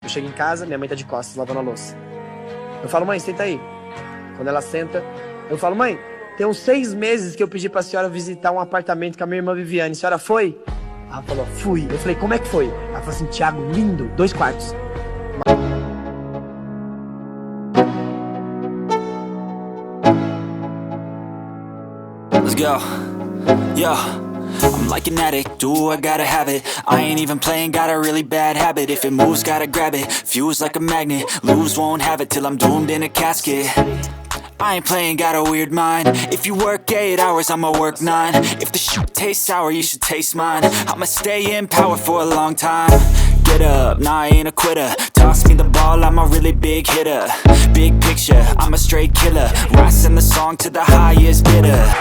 Eu chego em casa, minha mãe tá de costas, lavando a louça. Eu falo, mãe, senta aí. Quando ela senta, eu falo, mãe, tem uns 6 meses que eu pedi pra senhora visitar um apartamento com a minha irmã Viviane. A senhora foi? Ela falou, fui. Eu falei, como é que foi? Ela falou assim, Thiago, lindo, 2 quartos. Let's go. Yo, I'm like an addict, do I gotta have it. I ain't even playing, got a really bad habit. If it moves, gotta grab it, fuse like a magnet. Lose, won't have it till I'm doomed in a casket. I ain't playing, got a weird mind. If you work 8 hours, I'ma work 9. If the shit tastes sour, you should taste mine. I'ma stay in power for a long time. Get up, nah, I ain't a quitter. Toss me the ball, I'm a really big hitter. Big picture, I'm a straight killer. Rising the song to the highest bidder.